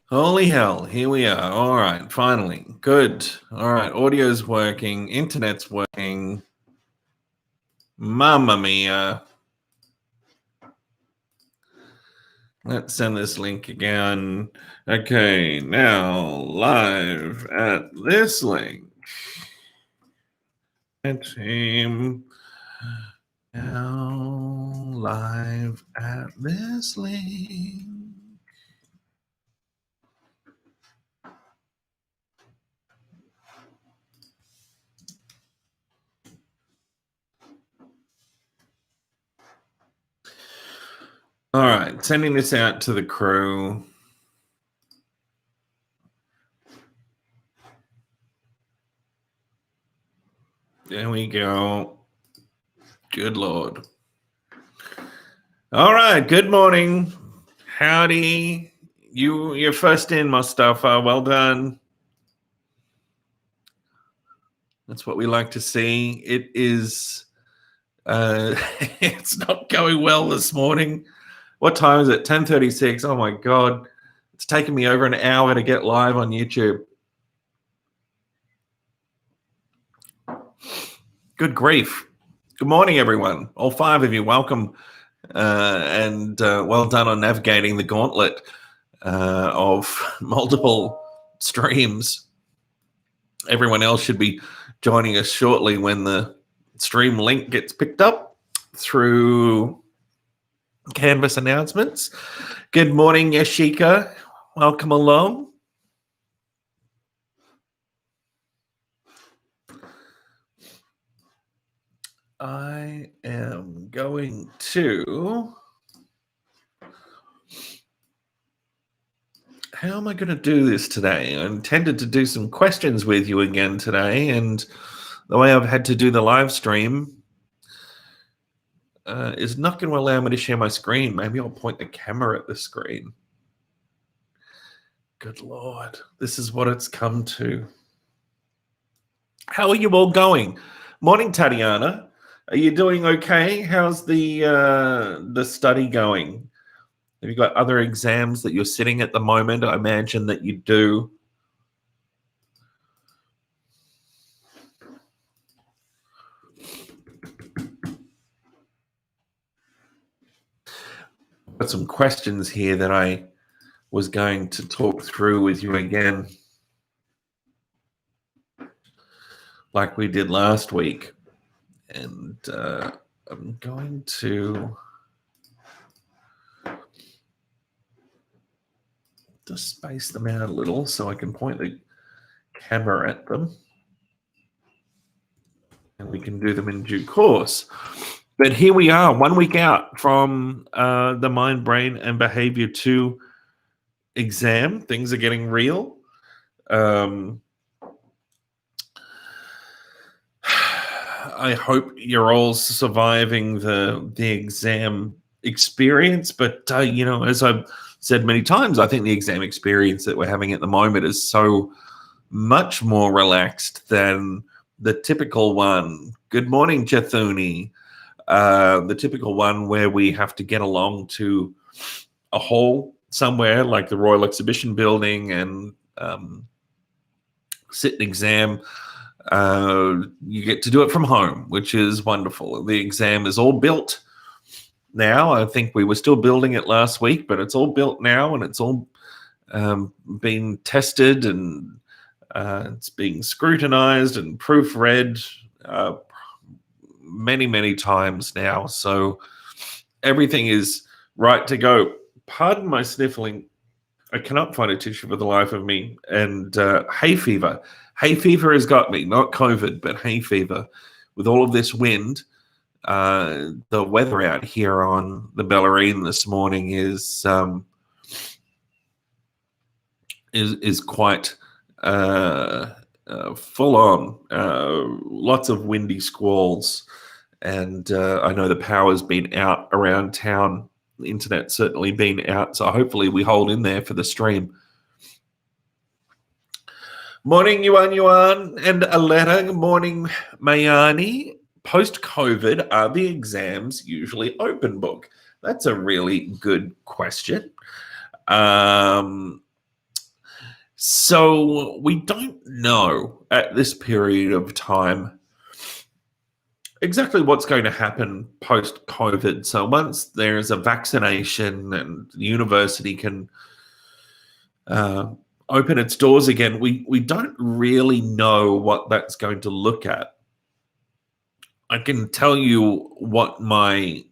Holy hell, here we are. All right, finally. Good. All right, audio's working, internet's working. Mamma mia. Let's send this link again. Okay, now live at this link. Team. Now live at this link. All right, sending this out to the crew. There we go. Good Lord. All right, good morning. Howdy. You're first in, Mustafa. Well done. That's what we like to see. It is it's not going well this morning. What time is it? 10:36. Oh my God. It's taken me over an hour to get live on YouTube. Good grief. Good morning, everyone. All five of you, welcome. And well done on navigating the gauntlet of multiple streams. Everyone else should be joining us shortly when the stream link gets picked up through Canvas announcements. Good morning, Yashika. Welcome along. I am going to... How am I going to do this today? I intended to do some questions with you again today, and the way I've had to do the live stream is not going to allow me to share my screen. Maybe I'll point the camera at the screen. Good Lord, this is what it's come to. How are you all going? Morning, Tatiana. Are you doing okay? How's the study going? Have you got other exams that you're sitting at the moment? I imagine that you do. I've got some questions here that I was going to talk through with you again, like we did last week. And I'm going to just space them out a little so I can point the camera at them. And we can do them in due course. But here we are, 1 week out from the Mind, Brain, and Behavior 2 exam. Things are getting real. I hope you're all surviving the exam experience. But, as I've said many times, I think the exam experience that we're having at the moment is so much more relaxed than the typical one. Good morning, Chathuni. The typical one where we have to get along to a hall somewhere like the Royal Exhibition Building and sit an exam. You get to do it from home, which is wonderful. The exam is all built now. I think we were still building it last week, but it's all built now, and it's all been tested, and it's being scrutinized and proofread many, many times now. So everything is right to go. Pardon my sniffling. I cannot find a tissue for the life of me. And hay fever. Hay fever has got me, not COVID, but hay fever. With all of this wind, the weather out here on the Bellarine this morning is quite full on. Lots of windy squalls, and I know the power's been out around town. The internet's certainly been out, so hopefully we hold in there for the stream. Morning, Yuan, and Aletta. Good morning, Mayani. Post-COVID, are the exams usually open book? That's a really good question. So we don't know at this period of time exactly what's going to happen post-COVID. So once there's a vaccination and the university can uh, open its doors again, we don't really know what that's going to look at. I can tell you what my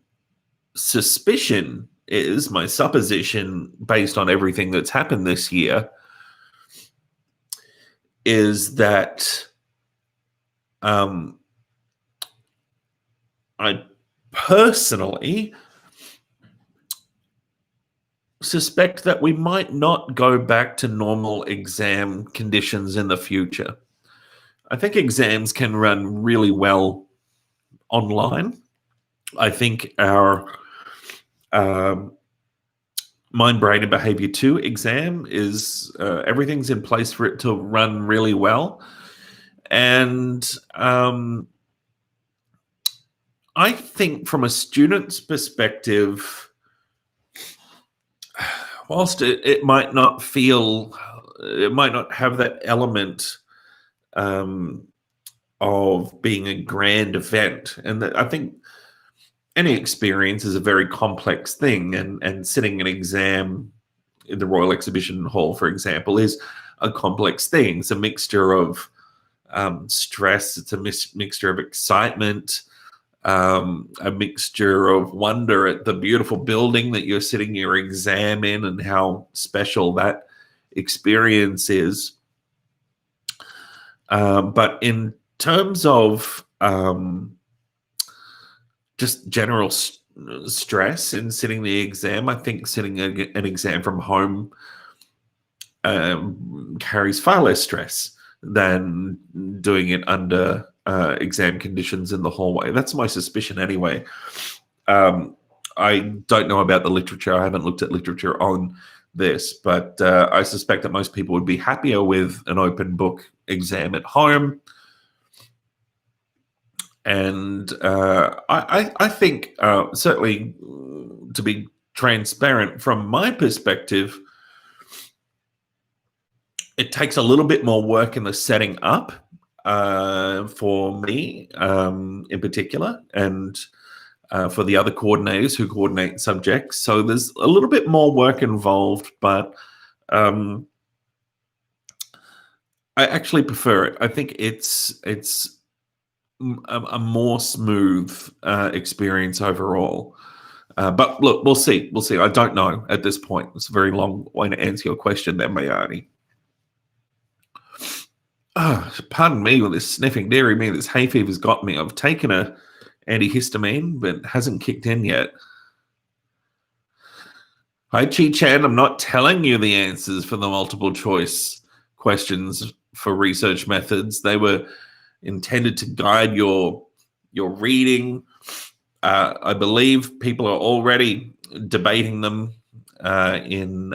suspicion is, my supposition based on everything that's happened this year, is that I personally suspect that we might not go back to normal exam conditions in the future. I think exams can run really well online. I think our Mind, Brain, and Behavior 2 exam is everything's in place for it to run really well. And I think from a student's perspective, whilst it might not have that element of being a grand event, and that I think any experience is a very complex thing, and sitting an exam in the Royal Exhibition Hall, for example, is a complex thing. It's a mixture of stress, it's a mixture of excitement, a mixture of wonder at the beautiful building that you're sitting your exam in and how special that experience is. But in terms of just general stress in sitting the exam, I think sitting an exam from home carries far less stress than doing it under exam conditions in the hallway. That's my suspicion anyway. I don't know about the literature. I haven't looked at literature on this, but I suspect that most people would be happier with an open book exam at home. And I think certainly, to be transparent from my perspective, it takes a little bit more work in the setting up for me in particular, and for the other coordinators who coordinate subjects. So there's a little bit more work involved, but I actually prefer it. I think it's a more smooth experience overall. But look, we'll see. We'll see. I don't know at this point. It's a very long way to answer your question there, Mayani. Pardon me with this sniffing. Dearie me, this hay fever's got me. I've taken a antihistamine, but it hasn't kicked in yet. Hi, Chi-Chan. I'm not telling you the answers for the multiple choice questions for research methods. They were intended to guide your reading. I believe people are already debating them in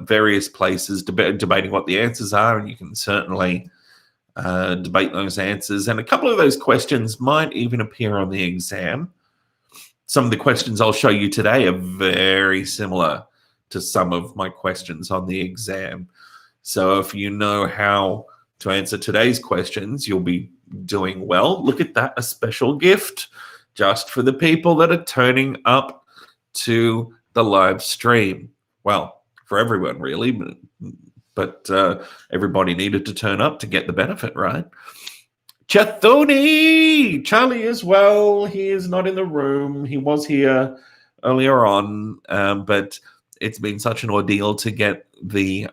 various places, debating what the answers are, and you can certainly debate those answers. And a couple of those questions might even appear on the exam. Some of the questions I'll show you today are very similar to some of my questions on the exam. So if you know how to answer today's questions, you'll be doing well. Look at that, a special gift just for the people that are turning up to the live stream. Well, for everyone really, but everybody needed to turn up to get the benefit, right? Chathoni! Charlie as well. He is not in the room. He was here earlier on, but it's been such an ordeal to get the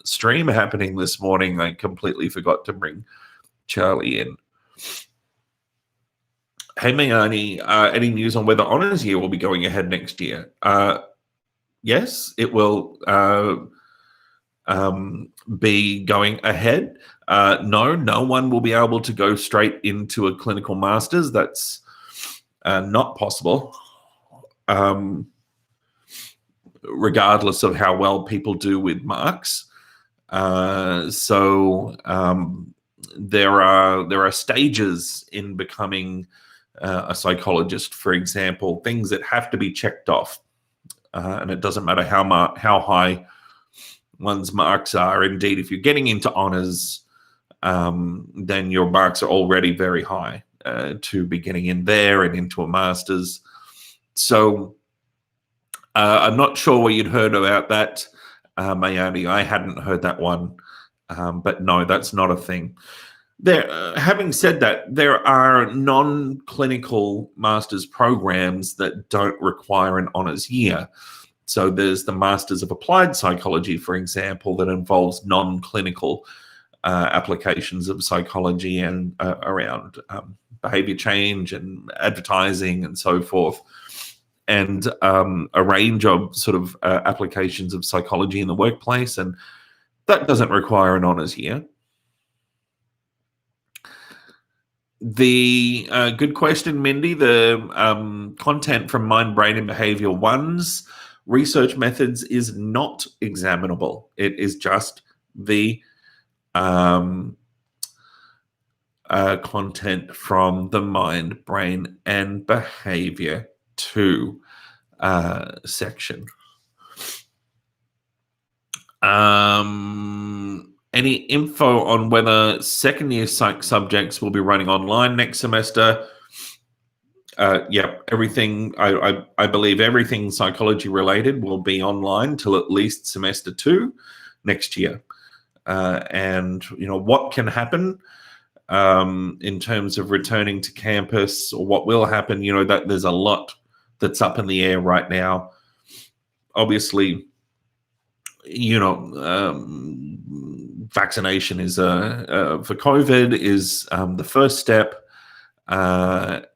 stream happening this morning. I completely forgot to bring Charlie in. Hey, Mayani, any news on whether honours year will be going ahead next year? Yes, it will be going ahead. No one will be able to go straight into a clinical master's. That's not possible, regardless of how well people do with marks. So there are stages in becoming a psychologist, for example, things that have to be checked off. And it doesn't matter how high one's marks are. Indeed, if you're getting into honors, then your marks are already very high to be getting in there and into a master's. So I'm not sure what you'd heard about that, Mayani. I hadn't heard that one, but no, that's not a thing. Having said that, there are non-clinical master's programs that don't require an honors year. So there's the Masters of Applied Psychology, for example, that involves non-clinical applications of psychology and around behavior change and advertising and so forth, and a range of sort of applications of psychology in the workplace, and that doesn't require an honors year. The good question, Mindy. The content from Mind, Brain, and Behavior 1's research methods is not examinable. It is just the content from the Mind, Brain, and Behavior 2 section. Any info on whether second-year psych subjects will be running online next semester? Yeah, everything. I believe everything psychology related will be online till at least semester 2 next year. And what can happen in terms of returning to campus, or what will happen? That there's a lot that's up in the air right now. Obviously, vaccination is for COVID is the first step, and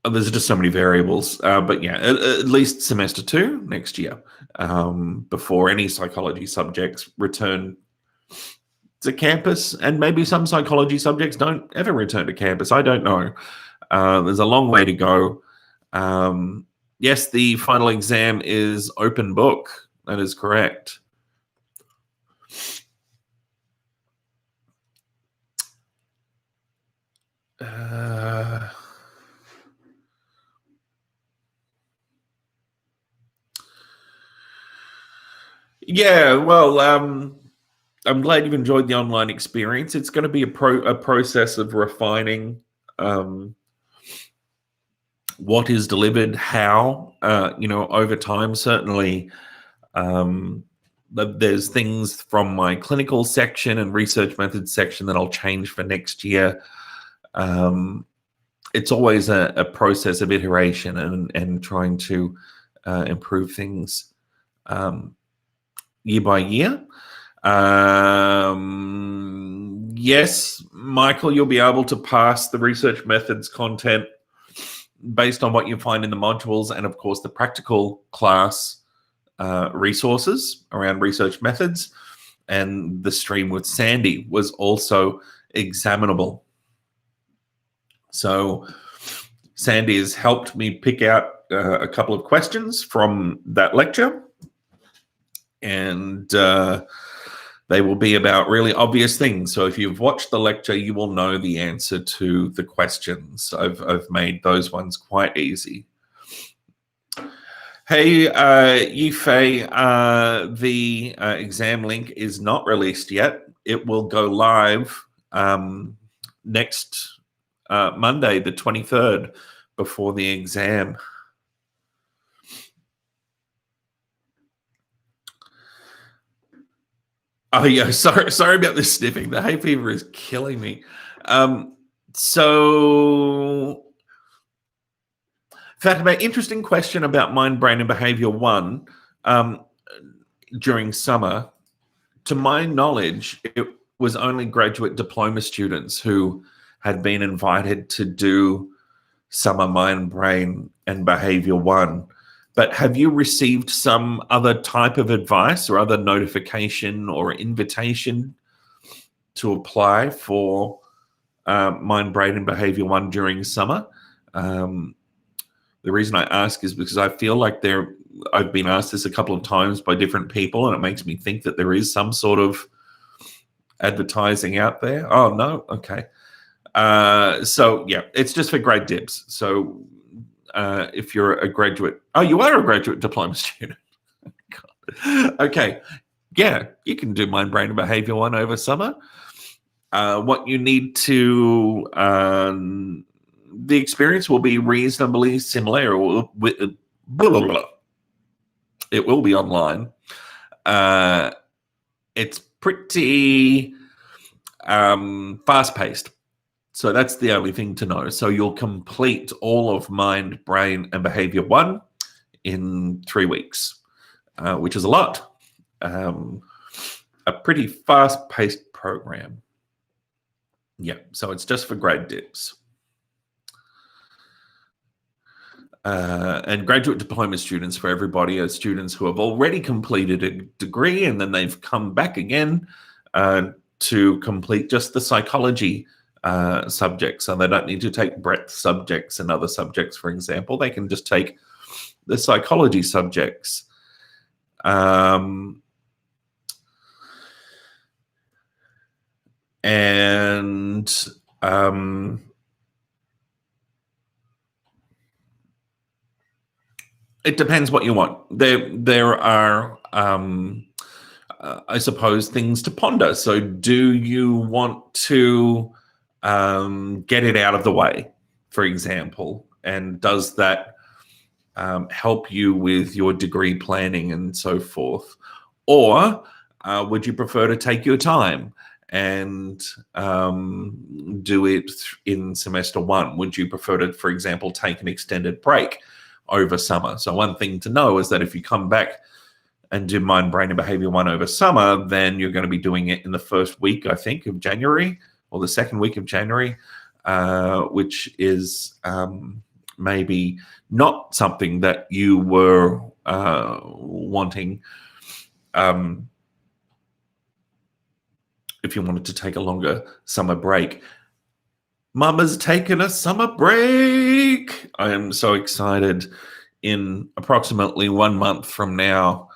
there's just so many variables. But yeah, at least semester 2 next year, before any psychology subjects return to campus, and maybe some psychology subjects don't ever return to campus. I don't know. There's a long way to go. Yes, the final exam is open book. That is correct. Yeah, well, I'm glad you've enjoyed the online experience. It's going to be a process of refining what is delivered, how, over time. Certainly, there's things from my clinical section and research methods section that I'll change for next year. It's always a process of iteration and trying to improve things year by year. Yes, Michael, you'll be able to pass the research methods content based on what you find in the modules, and of course the practical class resources around research methods. And the stream with Sandy was also examinable. So Sandy has helped me pick out a couple of questions from that lecture, and they will be about really obvious things. So if you've watched the lecture, you will know the answer to the questions. I've made those ones quite easy. Hey, Yifei, the exam link is not released yet. It will go live next Monday, the 23rd, before the exam. Oh yeah, sorry about this sniffing. The hay fever is killing me. So, Fatima, interesting question about Mind, Brain, and Behavior 1 during summer. To my knowledge, it was only graduate diploma students who had been invited to do summer Mind, Brain, and Behavior 1. But have you received some other type of advice or other notification or invitation to apply for Mind, Brain, and Behavior 1 during summer? The reason I ask is because I feel like I've been asked this a couple of times by different people, and it makes me think that there is some sort of advertising out there. Oh, no? Okay. So yeah, it's just for grade dibs. So if you're a graduate, you are a graduate diploma student. Okay, yeah, you can do mind, brain, and behavior 1 over summer. What you need to, the experience will be reasonably similar. It will be online. It's pretty fast-paced. So that's the only thing to know. So you'll complete all of mind, brain, and behavior 1 in 3 weeks, which is a lot. A pretty fast-paced program. Yeah, so it's just for grade dibs. And graduate diploma students for everybody are students who have already completed a degree and then they've come back again to complete just the psychology subjects. So they don't need to take breadth subjects and other subjects, for example. They can just take the psychology subjects. It depends what you want. There are, I suppose, things to ponder. So do you want to get it out of the way, for example? And does that help you with your degree planning and so forth? Or would you prefer to take your time and do it in semester 1? Would you prefer to, for example, take an extended break over summer? So one thing to know is that if you come back and do mind, brain, and behavior 1 over summer, then you're going to be doing it in the first week, I think, of January, or the second week of January, which is maybe not something that you were wanting if you wanted to take a longer summer break. Mama's taken a summer break. I am so excited. In approximately 1 month from now,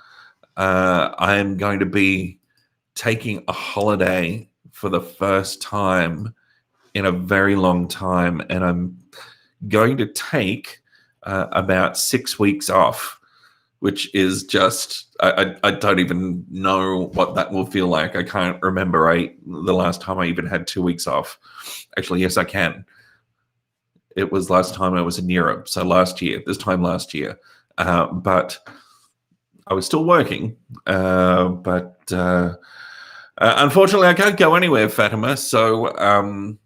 I am going to be taking a holiday for the first time in a very long time. And I'm going to take about 6 weeks off, which is just, I don't even know what that will feel like. I can't remember the last time I even had 2 weeks off. Actually, yes, I can. It was last time I was in Europe. So this time last year. But I was still working. But unfortunately, I can't go anywhere, Fatima. So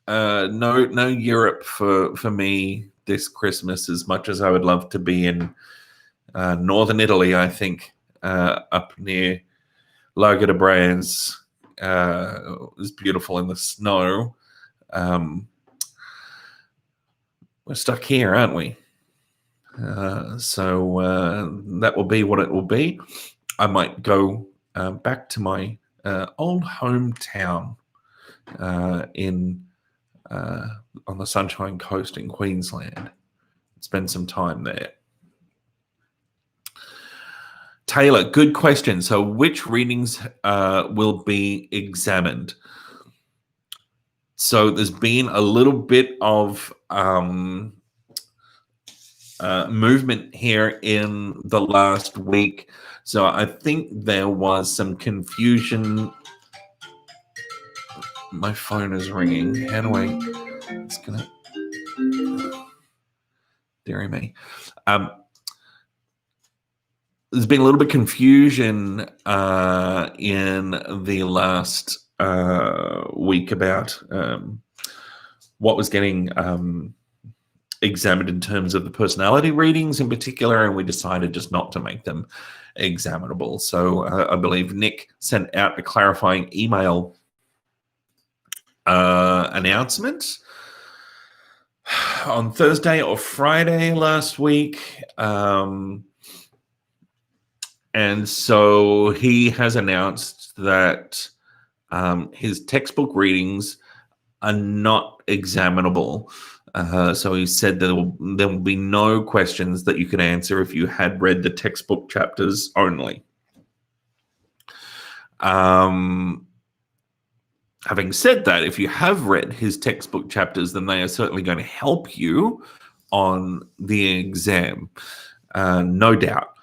no Europe for me this Christmas, as much as I would love to be in northern Italy, I think, up near Lago de Brands. It was beautiful in the snow. We're stuck here, aren't we? So that will be what it will be. I might go back to my old hometown on the Sunshine Coast in Queensland. Spend some time there. Taylor, good question. So which readings will be examined? So there's been a little bit of movement here in the last week. So I think there was some confusion. My phone is ringing. How do I? It's gonna. Dear me. There's been a little bit of confusion in the last week about what was getting examined in terms of the personality readings in particular, and we decided just not to make them examinable. So I believe Nick sent out a clarifying email announcement on Thursday or Friday last week. And so he has announced that his textbook readings are not examinable. So he said there will be no questions that you can answer if you had read the textbook chapters only. Having said that, if you have read his textbook chapters, then they are certainly going to help you on the exam, no doubt.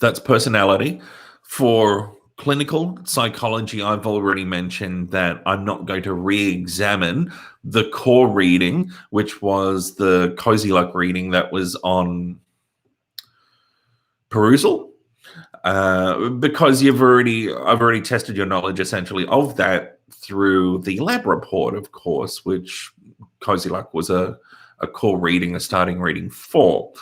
That's personality. For clinical psychology, I've already mentioned that I'm not going to re-examine the core reading, which was the Cozy Luck reading that was on perusal, because I've already tested your knowledge essentially of that through the lab report, of course, which Cozy Luck was a core reading, a starting reading for.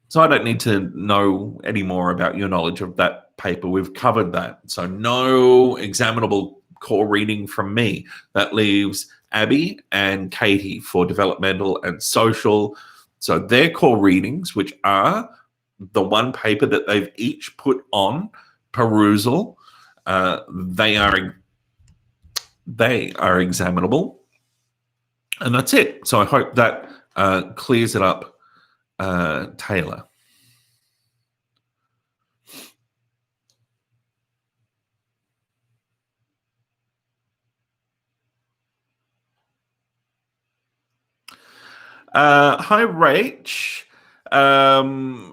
So I don't need to know any more about your knowledge of that paper. We've covered that. So no examinable core reading from me. That leaves Abby and Katie for developmental and social. So their core readings, which are the one paper that they've each put on perusal, they are examinable. And that's it. So I hope that clears it up, Taylor. Hi, Rach.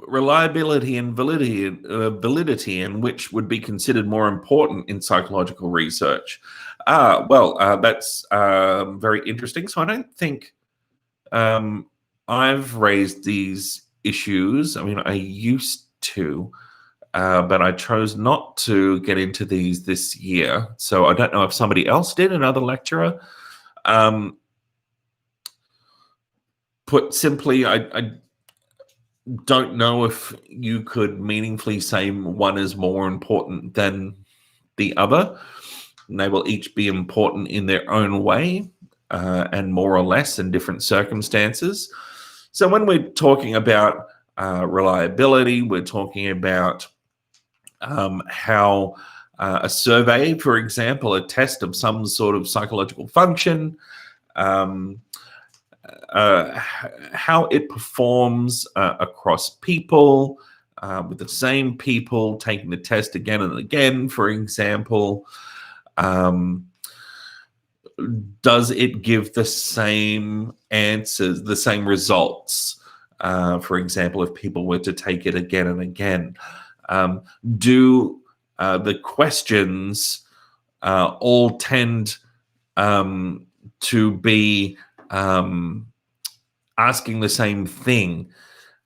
Reliability and validity, and which would be considered more important in psychological research. That's very interesting. So I don't think I've raised these issues. I mean, I used to, but I chose not to get into these this year. So I don't know if somebody else did, another lecturer. Put simply, I don't know if you could meaningfully say one is more important than the other. And they will each be important in their own way, and more or less in different circumstances. So when we're talking about reliability, we're talking about how a survey, for example, a test of some sort of psychological function, how it performs across people, with the same people taking the test again and again, for example. Does it give the same answers, the same results? For example, if people were to take it again and again, do the questions all tend to be asking the same thing?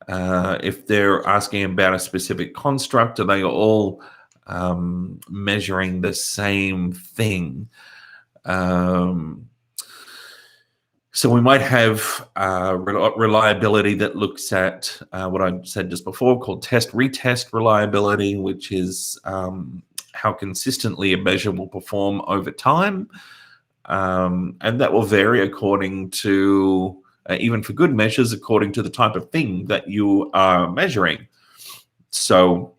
If they're asking about a specific construct, are they all measuring the same thing? So we might have reliability that looks at what I said just before, called test-retest reliability, which is how consistently a measure will perform over time. And that will vary according to, even for good measures, according to the type of thing that you are measuring. So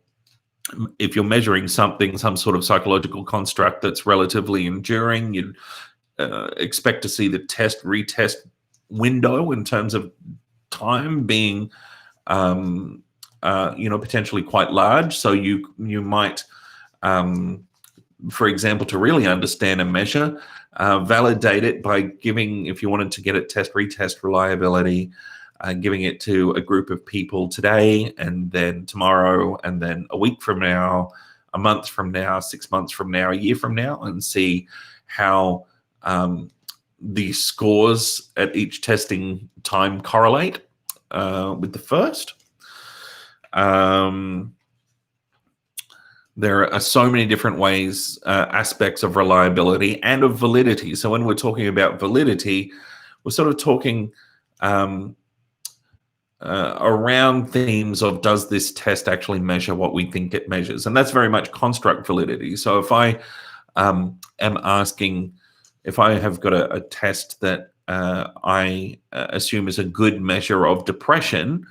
if you're measuring something, some sort of psychological construct that's relatively enduring, you'd expect to see the test-retest window in terms of time being, potentially quite large. So you might, for example, to really understand a measure, validate it by giving, if you wanted to get it test-retest reliability, giving it to a group of people today, and then tomorrow, and then a week from now, a month from now, 6 months from now, a year from now, and see how the scores at each testing time correlate with the first. There are so many different ways, aspects of reliability and of validity. So when we're talking about validity, we're sort of talking around themes of, does this test actually measure what we think it measures? And that's very much construct validity. So if I am asking, if I have got a test that I assume is a good measure of depression,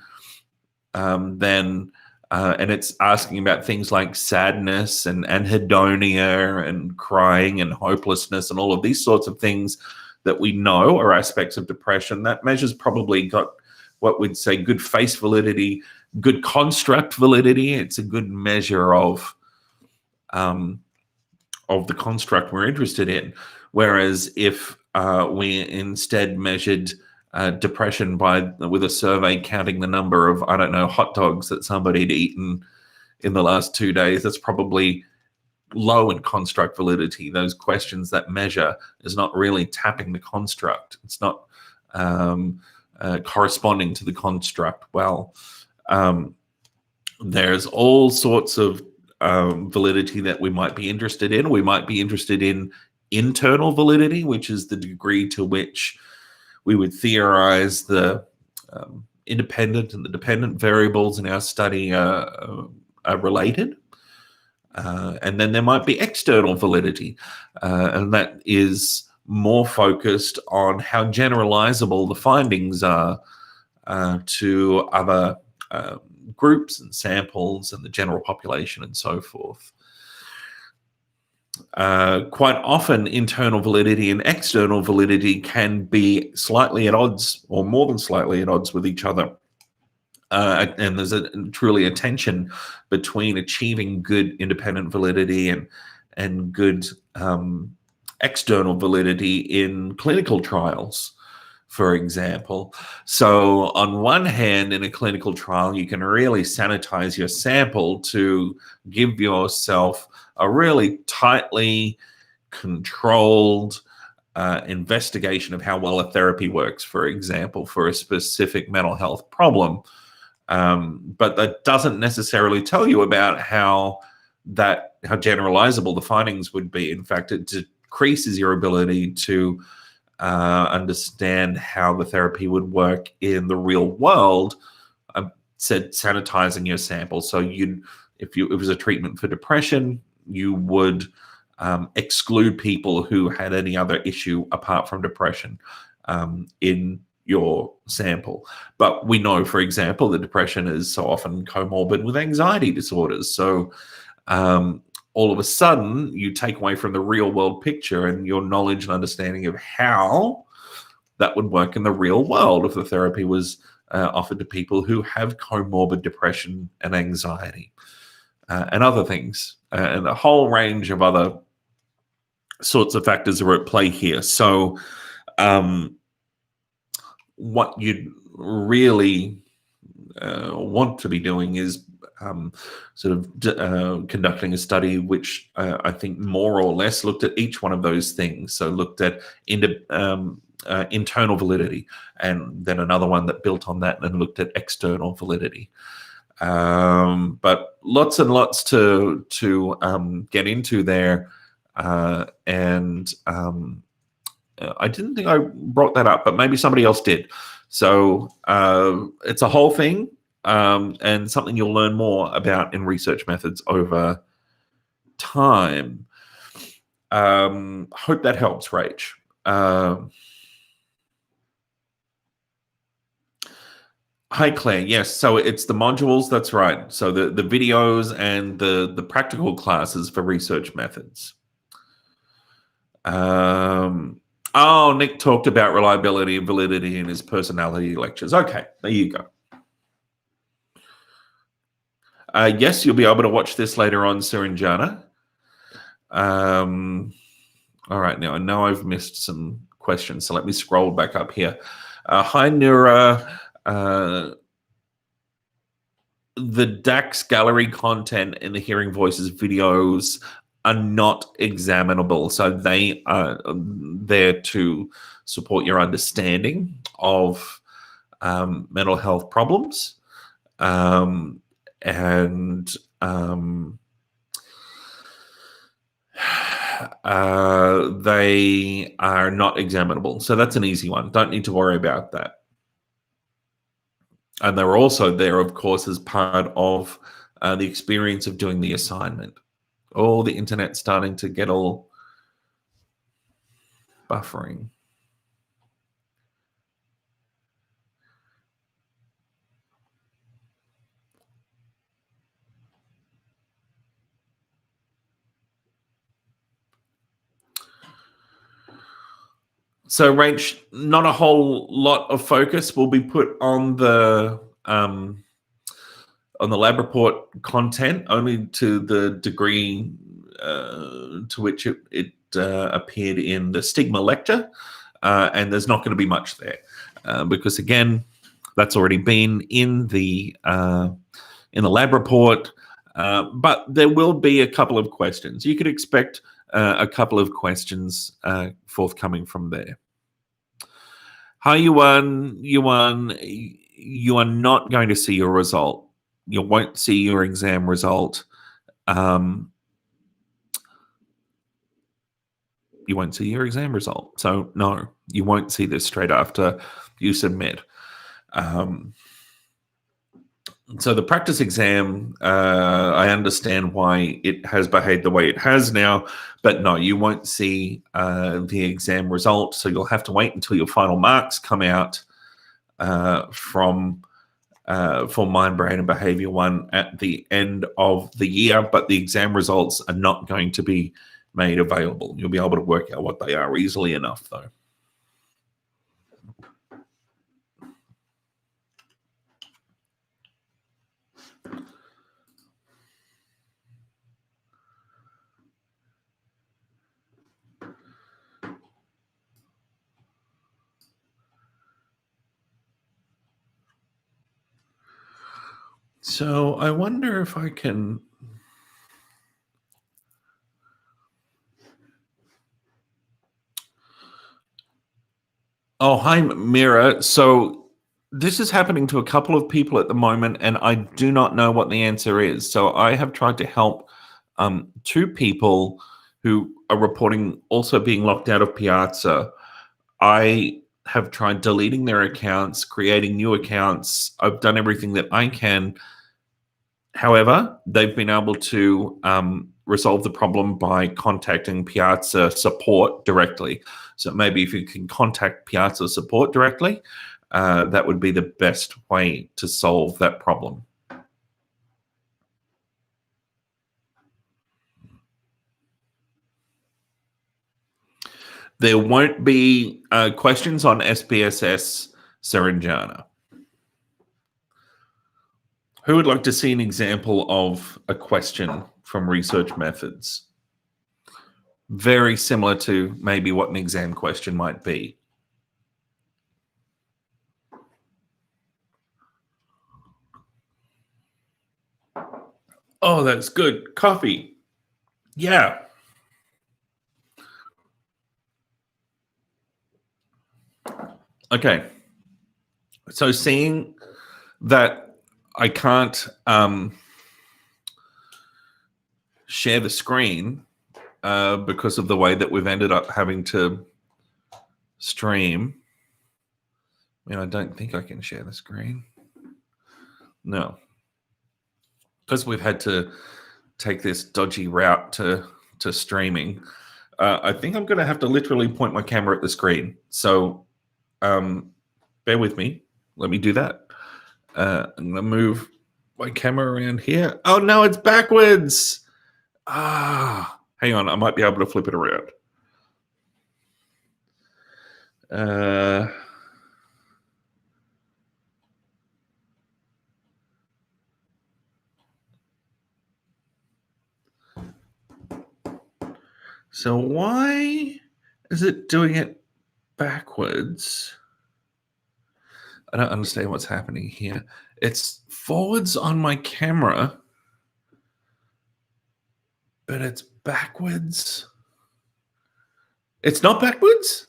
then and it's asking about things like sadness and anhedonia and crying and hopelessness and all of these sorts of things that we know are aspects of depression, that measure's probably got what we'd say good face validity, good construct validity. It's a good measure of the construct we're interested in. Whereas if we instead measured depression with a survey counting the number of, I don't know, hot dogs that somebody had eaten in the last 2 days, that's probably low in construct validity. Those questions that measure is not really tapping the construct. It's not corresponding to the construct well. There's all sorts of validity that we might be interested in. We might be interested in internal validity, which is the degree to which we would theorize the independent and the dependent variables in our study are related. And then there might be external validity, and that is more focused on how generalizable the findings are to other groups and samples and the general population and so forth. Quite often, internal validity and external validity can be slightly at odds, or more than slightly at odds with each other. And there's truly a tension between achieving good independent validity and good external validity in clinical trials, for example. So on one hand, in a clinical trial, you can really sanitize your sample to give yourself a really tightly controlled investigation of how well a therapy works, for example, for a specific mental health problem. But that doesn't necessarily tell you about how generalizable the findings would be. In fact, it decreases your ability to understand how the therapy would work in the real world. I said sanitizing your sample. So if it was a treatment for depression, you would exclude people who had any other issue apart from depression in your sample. But we know, for example, that depression is so often comorbid with anxiety disorders. So all of a sudden, you take away from the real world picture and your knowledge and understanding of how that would work in the real world if the therapy was offered to people who have comorbid depression and anxiety and other things, and a whole range of other sorts of factors are at play here. So what you'd really want to be doing is conducting a study which I think more or less looked at each one of those things. So looked at internal validity, and then another one that built on that and looked at external validity. But lots and lots to get into there, and I didn't think I brought that up, but maybe somebody else did. So it's a whole thing, and something you'll learn more about in research methods over time. Hope that helps, Rach. Hi, Claire. Yes, so it's the modules. That's right. So the videos and the practical classes for research methods. Nick talked about reliability and validity in his personality lectures. Okay, there you go. Yes, you'll be able to watch this later on, Suranjana. All right, now I know I've missed some questions, so let me scroll back up here. Hi, Nura. The DAX gallery content in the Hearing Voices videos are not examinable. So they are there to support your understanding of mental health problems. They are not examinable. So that's an easy one. Don't need to worry about that. And they're also there, of course, as part of the experience of doing the assignment. Oh, the internet's starting to get all buffering. So, Rach, not a whole lot of focus will be put on the lab report content, only to the degree to which it appeared in the stigma lecture, and there's not going to be much there because, again, that's already been in the lab report. But there will be a couple of questions. You could expect a couple of questions forthcoming from there. Hi, Yuan. You are not going to see your result. You won't see your exam result. You won't see your exam result. So, no, you won't see this straight after you submit. So the practice exam, I understand why it has behaved the way it has now, but no, you won't see the exam result. So you'll have to wait until your final marks come out for Mind, Brain, and Behavior 1 at the end of the year, but the exam results are not going to be made available. You'll be able to work out what they are easily enough, though. So I wonder if I can... Oh, hi, Mira. So this is happening to a couple of people at the moment, and I do not know what the answer is. So I have tried to help 2 people who are reporting also being locked out of Piazza. I have tried deleting their accounts, creating new accounts. I've done everything that I can. However, they've been able to resolve the problem by contacting Piazza support directly. So maybe if you can contact Piazza support directly, that would be the best way to solve that problem. There won't be questions on SPSS Serenjana. Who would like to see an example of a question from research methods? Very similar to maybe what an exam question might be. Oh, that's good. Coffee. Yeah. Okay. So seeing that I can't share the screen because of the way that we've ended up having to stream. I mean, I don't think I can share the screen. No. Because we've had to take this dodgy route to streaming. I think I'm going to have to literally point my camera at the screen. So bear with me. Let me do that. I'm going to move my camera around here. Oh, no, it's backwards. Hang on. I might be able to flip it around. So why is it doing it backwards? I don't understand what's happening here. It's forwards on my camera, but it's backwards. It's not backwards?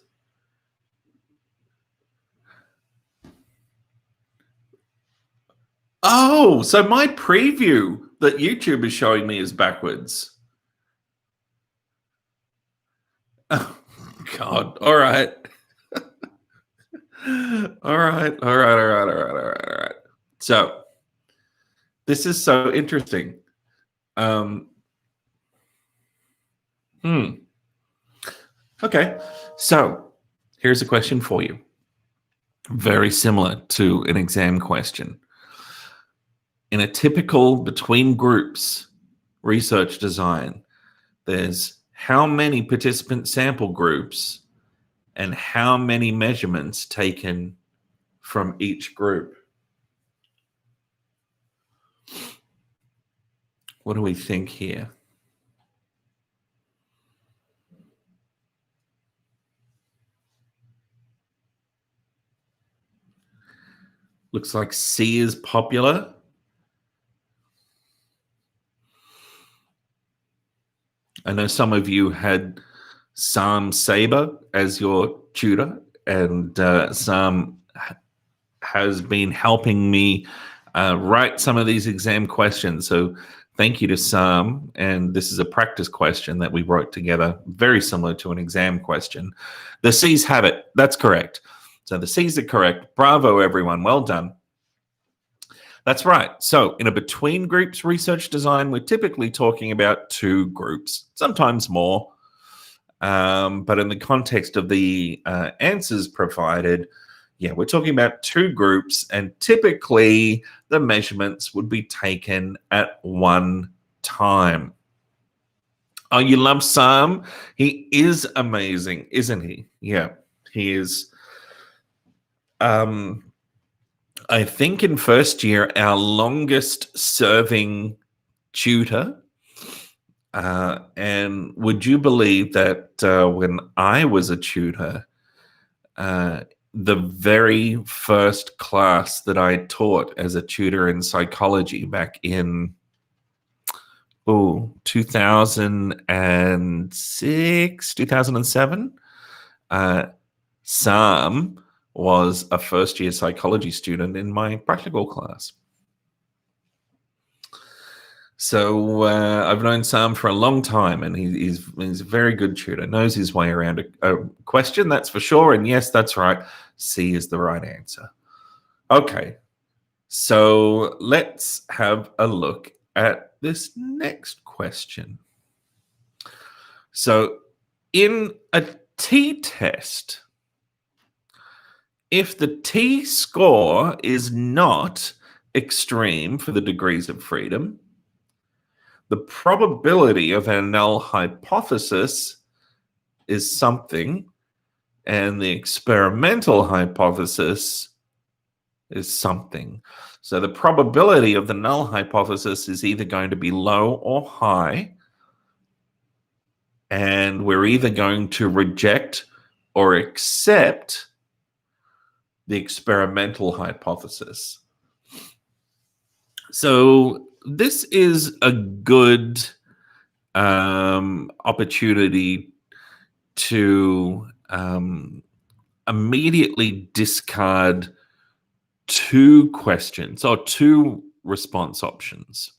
Oh, so my preview that YouTube is showing me is backwards. Oh, God. All right. All right. So this is so interesting. Okay. So here's a question for you. Very similar to an exam question. In a typical between groups research design, there's how many participant sample groups and how many measurements taken from each group? What do we think here? Looks like C is popular. I know some of you had Sam Saber as your tutor, and Sam has been helping me write some of these exam questions. So thank you to Sam. And this is a practice question that we wrote together, very similar to an exam question. The C's have it. That's correct. So the C's are correct. Bravo, everyone. Well done. That's right. So in a between groups research design, we're typically talking about 2 groups, sometimes more. But in the context of the answers provided, yeah, we're talking about 2 groups, and typically the measurements would be taken at one time. Oh, you love Sam? He is amazing, isn't he? Yeah, he is. I think in first year, our longest serving tutor, and would you believe that when I was a tutor, the very first class that I taught as a tutor in psychology back in 2006, 2007, Sam was a first-year psychology student in my practical class. So I've known Sam for a long time, and he's a very good tutor, knows his way around a question, that's for sure. And yes, that's right. C is the right answer. Okay, so let's have a look at this next question. So in a t-test, if the t-score is not extreme for the degrees of freedom, the probability of a null hypothesis is something, and the experimental hypothesis is something. So the probability of the null hypothesis is either going to be low or high, and we're either going to reject or accept the experimental hypothesis. So this is a good opportunity to immediately discard 2 questions or 2 response options.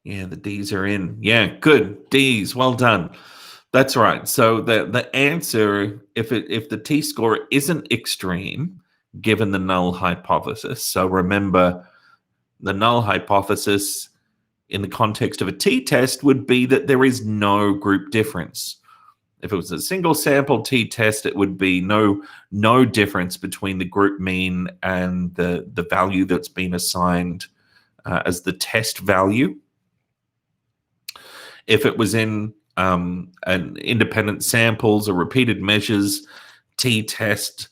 Yeah, the D's are in. Yeah, good. D's, well done. That's right. So the answer, if the t-score isn't extreme, given the null hypothesis. So remember, the null hypothesis in the context of a t-test would be that there is no group difference. If it was a single sample t-test, it would be no difference between the group mean and the value that's been assigned as the test value. If it was in an independent samples or repeated measures t-test,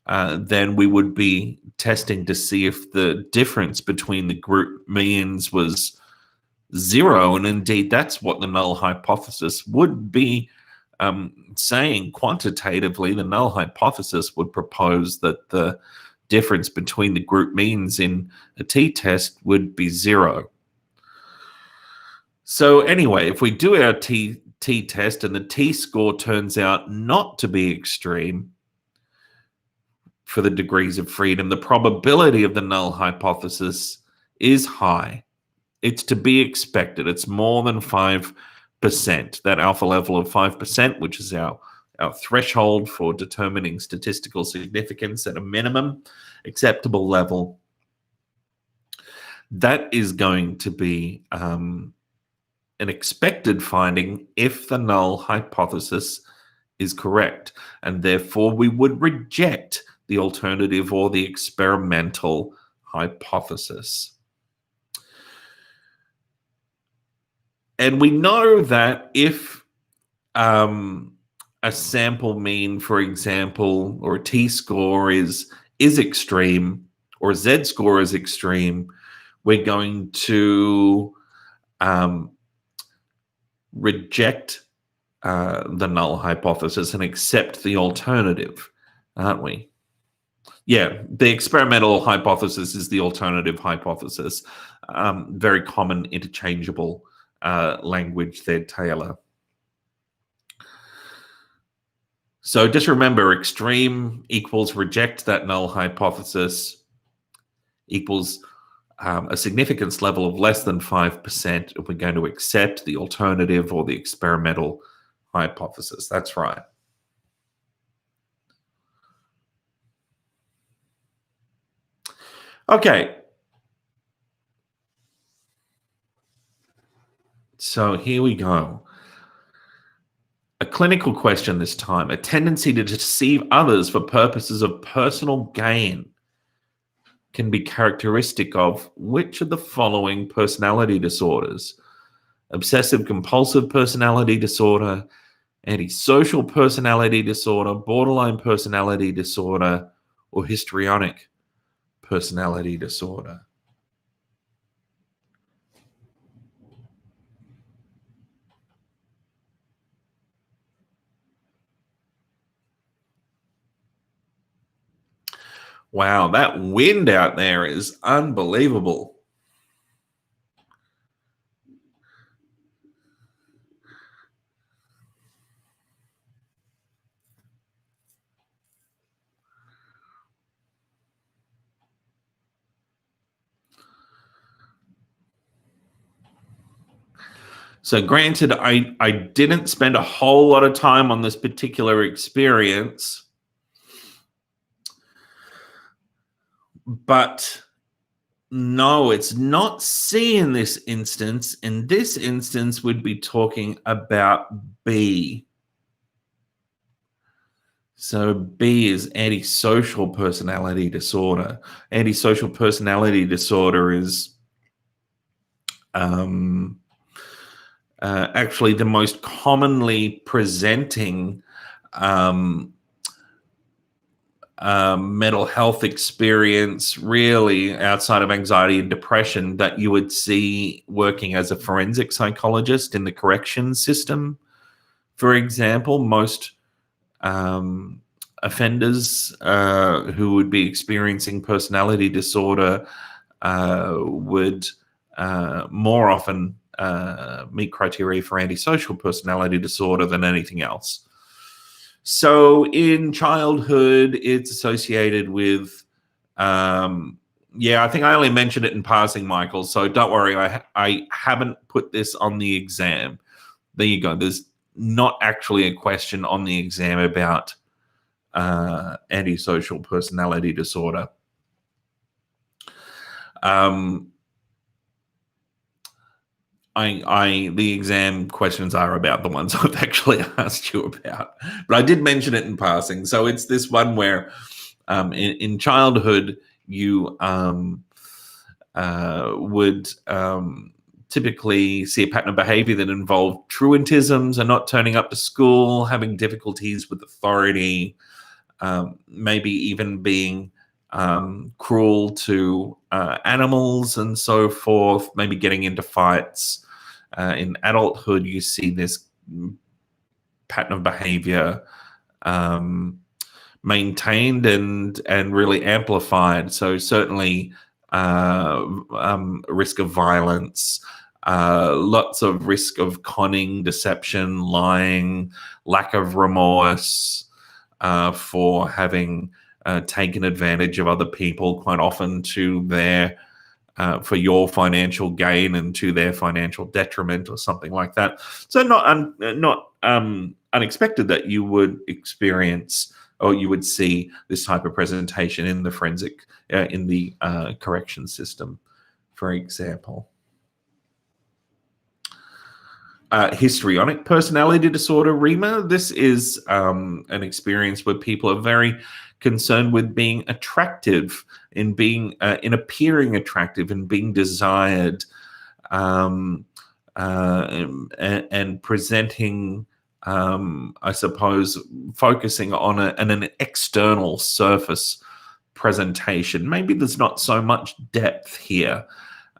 then we would be testing to see if the difference between the group means was 0. And indeed, that's what the null hypothesis would be saying quantitatively. The null hypothesis would propose that the difference between the group means in a t-test would be 0. So anyway, if we do our t-test and the t-score turns out not to be extreme for the degrees of freedom, the probability of the null hypothesis is high. It's to be expected. It's more than 5%. That alpha level of 5%, which is our threshold for determining statistical significance at a minimum acceptable level, that is going to be an expected finding if the null hypothesis is correct, and therefore we would reject the alternative or the experimental hypothesis. And we know that if a sample mean, for example, or a t-score is extreme, or a z-score is extreme, we're going to reject the null hypothesis and accept the alternative, aren't we? Yeah, the experimental hypothesis is the alternative hypothesis. Very common interchangeable language there, Taylor. So just remember, extreme equals reject that null hypothesis, equals a significance level of less than 5%, if we're going to accept the alternative or the experimental hypothesis. That's right. Okay. So here we go. A clinical question this time. A tendency to deceive others for purposes of personal gain can be characteristic of which of the following personality disorders? Obsessive compulsive personality disorder, antisocial personality disorder, borderline personality disorder, or histrionic personality disorder. Wow, that wind out there is unbelievable. So granted, I didn't spend a whole lot of time on this particular experience, but no, it's not C in this instance. In this instance, we'd be talking about B. So B is antisocial personality disorder. Antisocial personality disorder is actually the most commonly presenting mental health experience, really, outside of anxiety and depression, that you would see working as a forensic psychologist in the corrections system. For example, most offenders who would be experiencing personality disorder would more often meet criteria for antisocial personality disorder than anything else. So in childhood, it's associated with, I think I only mentioned it in passing, Michael, so don't worry, I haven't put this on the exam. There you go. There's not actually a question on the exam about antisocial personality disorder. The exam questions are about the ones I've actually asked you about, but I did mention it in passing. So it's this one where in childhood you would typically see a pattern of behavior that involved truantisms and not turning up to school, having difficulties with authority, maybe even being cruel to animals and so forth, maybe getting into fights. In adulthood, you see this pattern of behavior maintained and really amplified. So certainly risk of violence, lots of risk of conning, deception, lying, lack of remorse for having taken advantage of other people, quite often to their for your financial gain and to their financial detriment or something like that. So not unexpected that you would experience or you would see this type of presentation in the forensic, in the correction system, for example. Histrionic personality disorder, Rima. This is an experience where people are very concerned with being attractive, in being in appearing attractive and being desired, and presenting, I suppose, focusing on an external surface presentation. Maybe there's not so much depth here.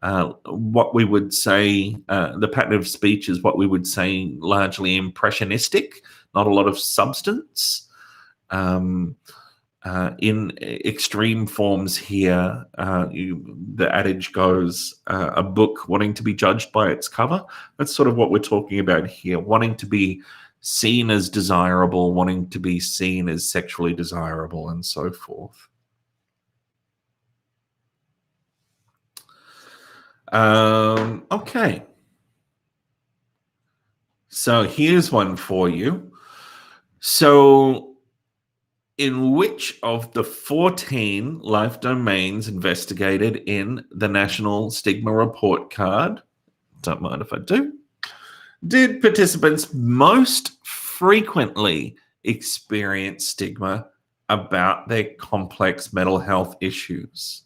What we would say, the pattern of speech is what we would say largely impressionistic, not a lot of substance. In extreme forms here, the adage goes, a book wanting to be judged by its cover. That's sort of what we're talking about here, wanting to be seen as desirable, wanting to be seen as sexually desirable, and so forth. Okay. So here's one for you. So in which of the 14 life domains investigated in the National Stigma Report Card, don't mind if I do, did participants most frequently experience stigma about their complex mental health issues?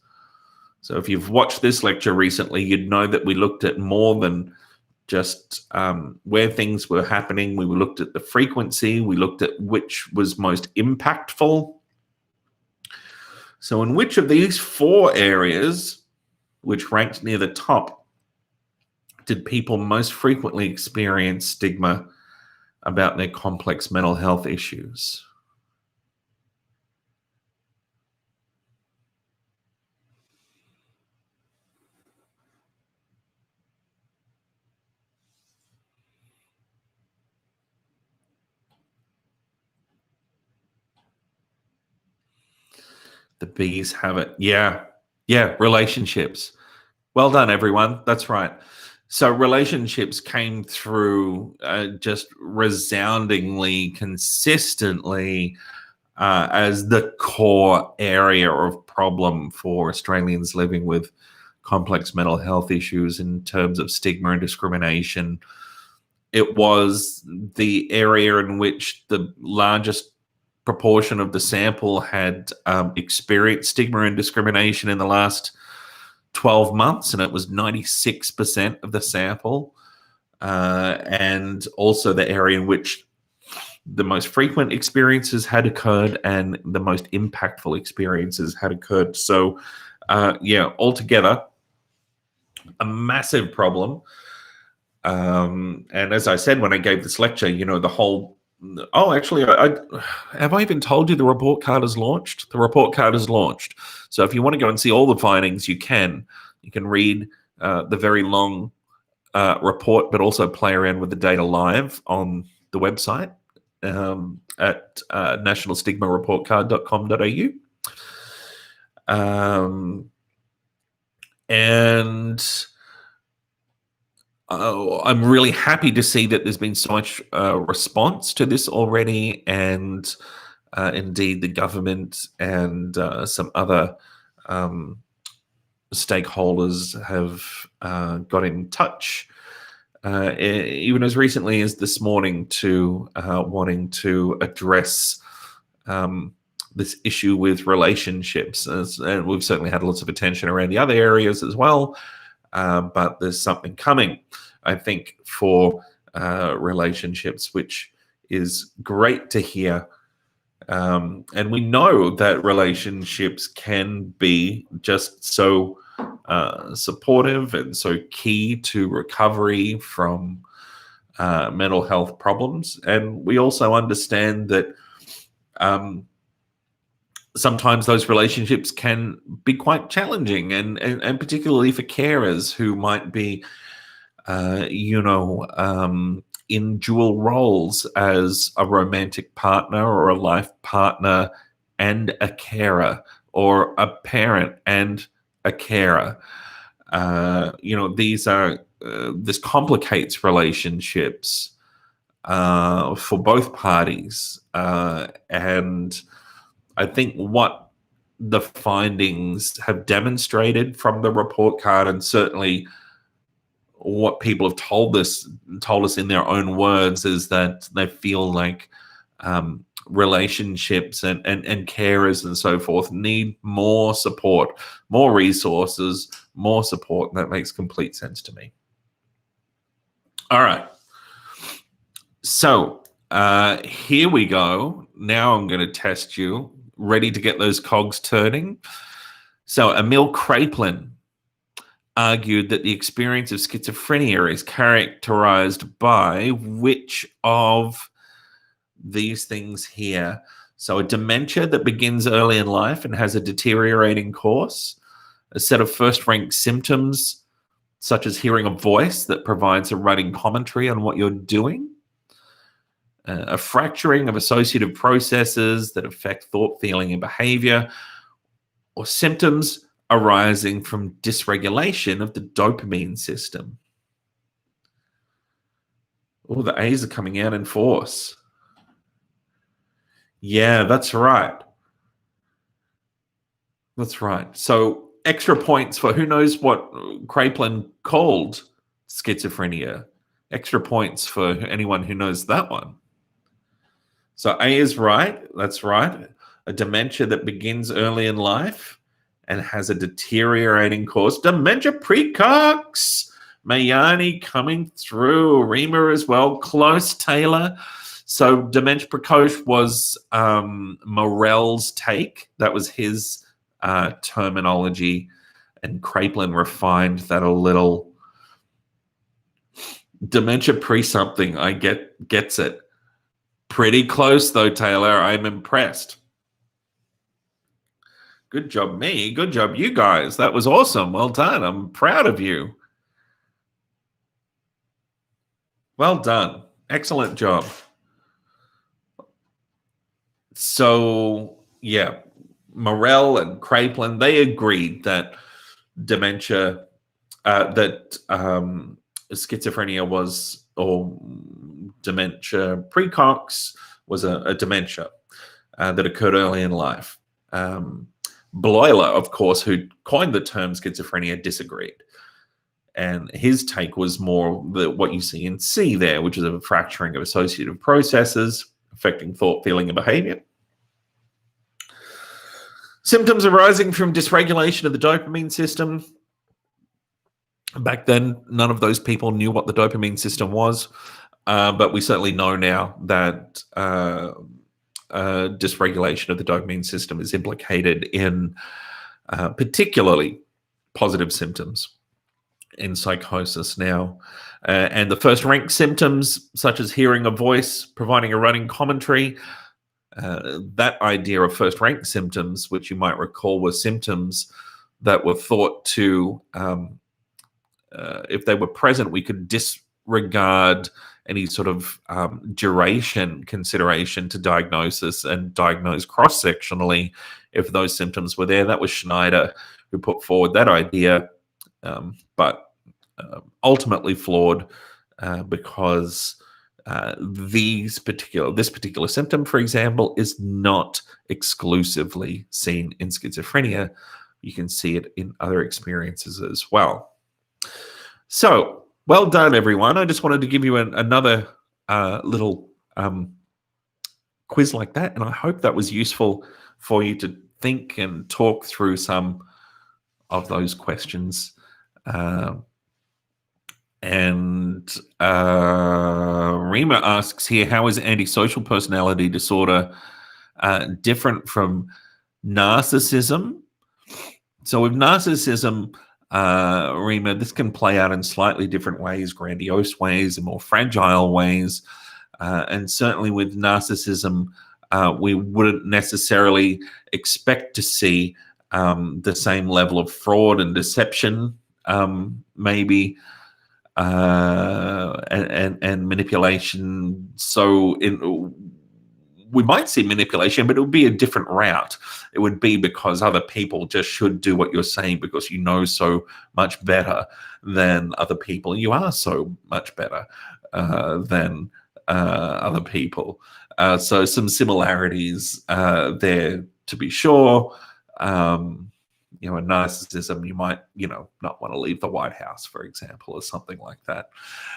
So if you've watched this lecture recently, you'd know that we looked at more than just where things were happening. We looked at the frequency. We looked at which was most impactful. So in which of these 4 areas, which ranked near the top, did people most frequently experience stigma about their complex mental health issues? The bees have it. Yeah. Relationships. Well done, everyone. That's right. So relationships came through just resoundingly, consistently as the core area of problem for Australians living with complex mental health issues in terms of stigma and discrimination. It was the area in which the largest proportion of the sample had experienced stigma and discrimination in the last 12 months, and it was 96% of the sample. And also the area in which the most frequent experiences had occurred and the most impactful experiences had occurred. So, altogether, a massive problem. And as I said when I gave this lecture, the whole. Oh, actually, I have I even told you the report card is launched? The report card is launched. So if you want to go and see all the findings, you can. You can read the very long report, but also play around with the data live on the website at nationalstigmareportcard.com.au. And I'm really happy to see that there's been so much response to this already, and indeed the government and some other stakeholders have got in touch, even as recently as this morning, to wanting to address this issue with relationships. And we've certainly had lots of attention around the other areas as well. But there's something coming, I think, for relationships, which is great to hear. And we know that relationships can be just so supportive and so key to recovery from mental health problems. And we also understand that sometimes those relationships can be quite challenging, and particularly for carers who might be, in dual roles as a romantic partner or a life partner and a carer, or a parent and a carer. This complicates relationships for both parties, and I think what the findings have demonstrated from the report card, and certainly what people have told us in their own words, is that they feel like relationships and carers and so forth need more support, more resources, more support. And that makes complete sense to me. All right. So here we go. Now I'm going to test you. Ready to get those cogs turning? So Emil Kraepelin argued that the experience of schizophrenia is characterized by which of these things here? So a dementia that begins early in life and has a deteriorating course, a set of first-rank symptoms such as hearing a voice that provides a running commentary on what you're doing, a fracturing of associative processes that affect thought, feeling, and behavior, or symptoms arising from dysregulation of the dopamine system. Oh, the A's are coming out in force. Yeah, that's right. That's right. So extra points for who knows what Kraepelin called schizophrenia. Extra points for anyone who knows that one. So A is right. That's right. A dementia that begins early in life and has a deteriorating course. Dementia precox. Mayani coming through. Rima as well. Close, Taylor. So dementia precoce was Morell's take. That was his terminology. And Kraepelin refined that a little. Dementia pre-something. I gets it. Pretty close, though, Taylor. I'm impressed. Good job, me. Good job, you guys. That was awesome. Well done. I'm proud of you. Well done. Excellent job. So, yeah, Morell and Kraepelin, they agreed that dementia, schizophrenia was, or dementia precox was a dementia that occurred early in life. Bloiler, of course, who coined the term schizophrenia, disagreed. And his take was more what you see in C there, which is a fracturing of associative processes affecting thought, feeling, and behavior. Symptoms arising from dysregulation of the dopamine system. Back then, none of those people knew what the dopamine system was, but we certainly know now that dysregulation of the dopamine system is implicated in particularly positive symptoms in psychosis now. And the first rank symptoms, such as hearing a voice, providing a running commentary, that idea of first rank symptoms, which you might recall were symptoms that were thought to, if they were present, we could disregard any sort of duration consideration to diagnosis and diagnose cross-sectionally if those symptoms were there. That was Schneider who put forward that idea, but ultimately flawed because this particular symptom, for example, is not exclusively seen in schizophrenia. You can see it in other experiences as well. So, well done, everyone. I just wanted to give you another little quiz like that, and I hope that was useful for you to think and talk through some of those questions. And Rima asks here, how is antisocial personality disorder different from narcissism? So with narcissism, Rima, this can play out in slightly different ways, grandiose ways and more fragile ways. And certainly with narcissism, we wouldn't necessarily expect to see the same level of fraud and deception, maybe, and manipulation. So we might see manipulation, but it would be a different route. It would be because other people just should do what you're saying because you know so much better than other people. You are so much better than other people. So some similarities there, to be sure. In narcissism, you might, not want to leave the White House, for example, or something like that.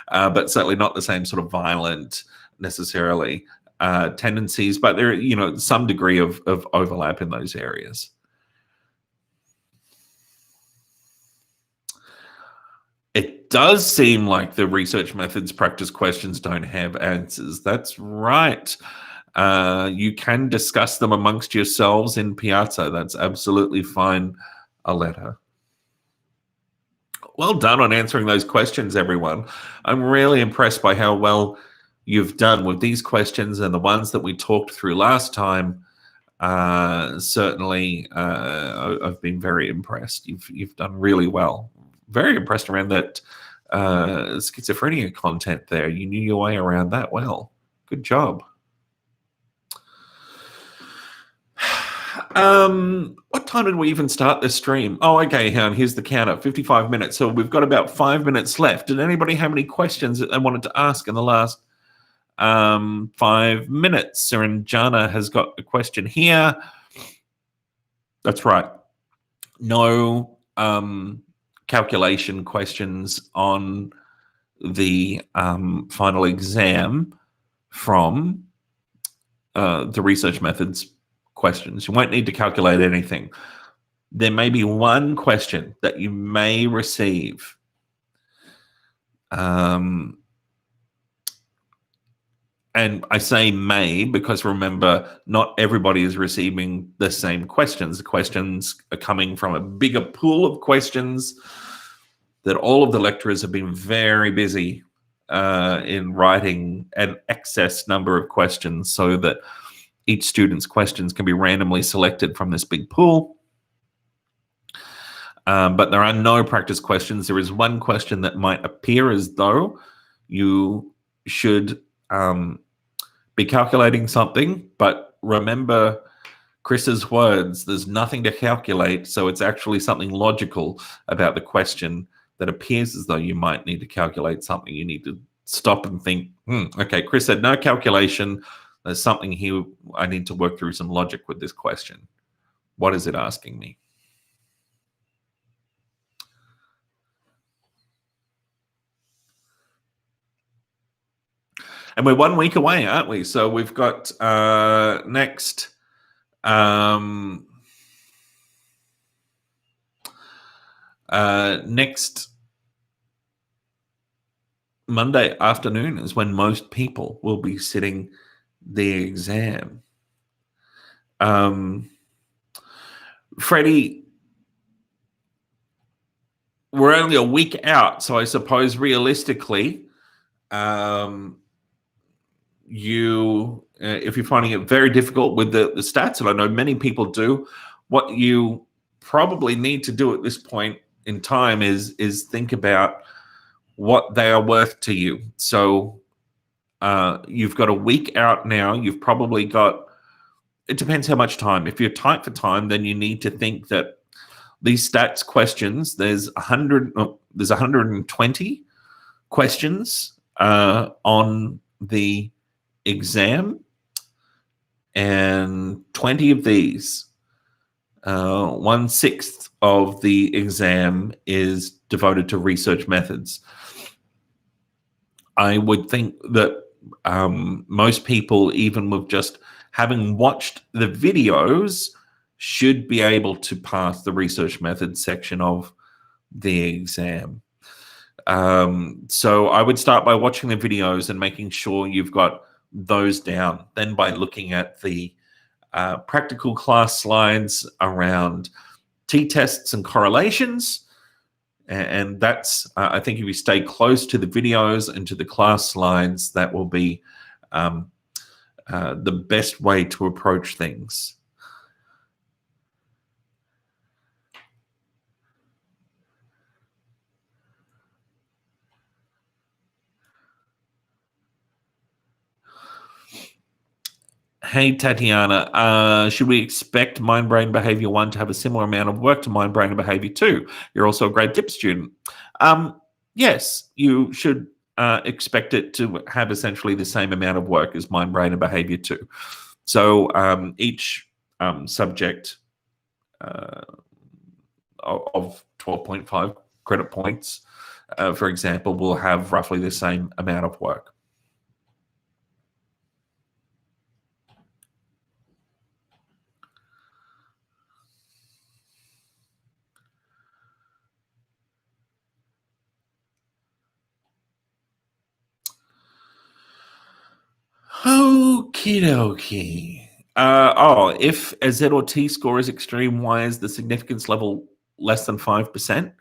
But certainly not the same sort of violent, necessarily, tendencies, but there, some degree of overlap in those areas. It does seem like the research methods practice questions don't have answers. That's right. You can discuss them amongst yourselves in Piazza. That's absolutely fine, Aletta. Well done on answering those questions, everyone. I'm really impressed by how well you've done with these questions and the ones that we talked through last time. Certainly, I've been very impressed. You've done really well. Very impressed around that schizophrenia content there. You knew your way around that well. Good job. What time did we even start this stream? Oh, okay, here's the counter, 55 minutes. So we've got about 5 minutes left. Did anybody have any questions that they wanted to ask in the last 5 minutes? Saranjana has got a question here. That's right. No calculation questions on the final exam from the research methods questions. You won't need to calculate anything. There may be one question that you may receive. And I say may because remember, not everybody is receiving the same questions. The questions are coming from a bigger pool of questions that all of the lecturers have been very busy in writing an excess number of questions so that each student's questions can be randomly selected from this big pool. But there are no practice questions. There is one question that might appear as though you should be calculating something, but remember Chris's words, there's nothing to calculate, so it's actually something logical about the question that appears as though you might need to calculate something. You need to stop and think, okay, Chris said no calculation. There's something here. I need to work through some logic with this question. What is it asking me? And we're 1 week away, aren't we? So we've got next Monday afternoon is when most people will be sitting the exam. Freddie, we're only a week out, so I suppose realistically, you, if you're finding it very difficult with the stats, and I know many people do, what you probably need to do at this point in time is think about what they are worth to you. So you've got a week out now. You've probably got, it depends how much time. If you're tight for time, then you need to think that these stats questions, there's 120 questions on the exam, and 20 of these, 1/6 of the exam is devoted to research methods. I would think that most people, even with just having watched the videos, should be able to pass the research methods section of the exam. So I would start by watching the videos and making sure you've got those down. Then by looking at the practical class slides around t-tests and correlations. And that's, I think if you stay close to the videos and to the class slides, that will be the best way to approach things. Hey, Tatiana, should we expect Mind Brain Behavior 1 to have a similar amount of work to Mind Brain Behavior 2? You're also a grade dip student. Yes, you should expect it to have essentially the same amount of work as Mind Brain and Behavior 2. So each subject of 12.5 credit points, for example, will have roughly the same amount of work. Okie dokie. If a Z or T score is extreme, why is the significance level less than 5%?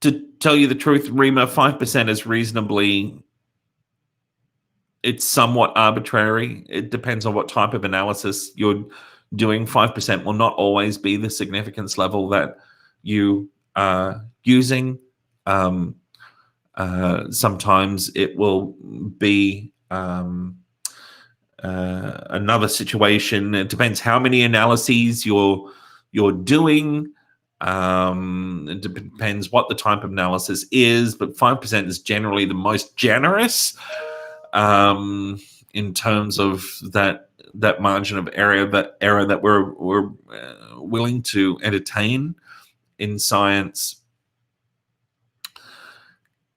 To tell you the truth, Rima, 5% is reasonably, it's somewhat arbitrary. It depends on what type of analysis you're doing. 5% will not always be the significance level that you are using. Sometimes it will be another situation. It depends how many analyses you're doing. It depends what the type of analysis is, but 5% is generally the most generous in terms of that margin of error that we're willing to entertain in science.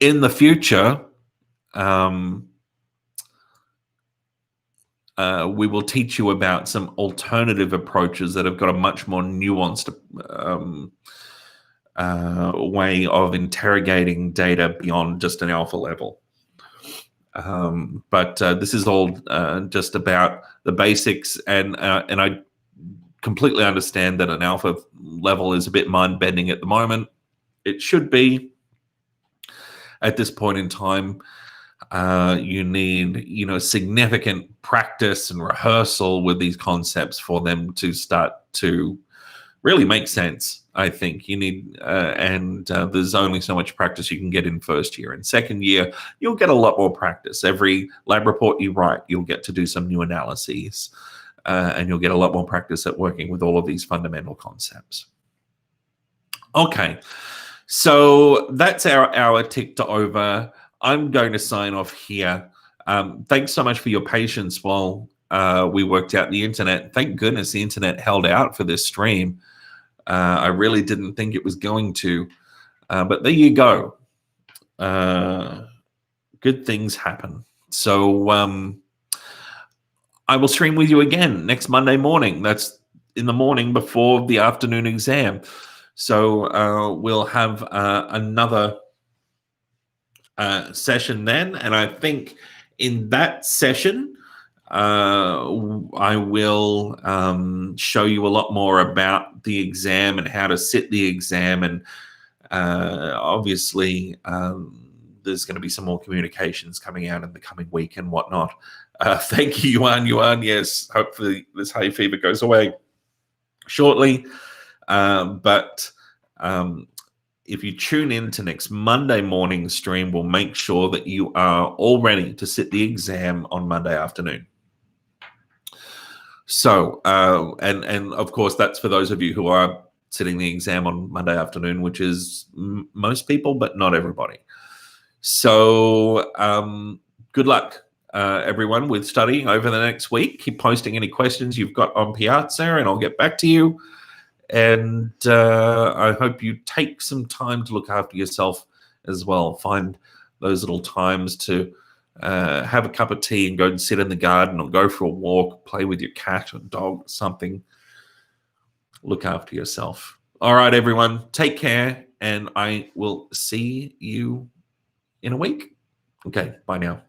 In the future, we will teach you about some alternative approaches that have got a much more nuanced way of interrogating data beyond just an alpha level. But this is all just about the basics, and I completely understand that an alpha level is a bit mind-bending at the moment. It should be. At this point in time, you need, significant practice and rehearsal with these concepts for them to start to really make sense. I think you need, and there's only so much practice you can get in first year. In second year, you'll get a lot more practice. Every lab report you write, you'll get to do some new analyses, and you'll get a lot more practice at working with all of these fundamental concepts. Okay. So that's our hour ticked over. I'm going to sign off here. Thanks so much for your patience while we worked out the internet. Thank goodness the internet held out for this stream. I really didn't think it was going to, but there you go. Good things happen. So I will stream with you again next Monday morning. That's in the morning before the afternoon exam. So we'll have another session then. And I think in that session, I will show you a lot more about the exam and how to sit the exam. And obviously, there's going to be some more communications coming out in the coming week and whatnot. Thank you, Yuan. Yes, hopefully this hay fever goes away shortly. But if you tune in to next Monday morning stream, we'll make sure that you are all ready to sit the exam on Monday afternoon. So, and of course, that's for those of you who are sitting the exam on Monday afternoon, which is most people, but not everybody. So, good luck, everyone, with studying over the next week. Keep posting any questions you've got on Piazza, and I'll get back to you. And I hope you take some time to look after yourself as well. Find those little times to have a cup of tea and go and sit in the garden or go for a walk, play with your cat or dog, something. Look after yourself. All right, everyone, take care, and I will see you in a week. Okay, bye now.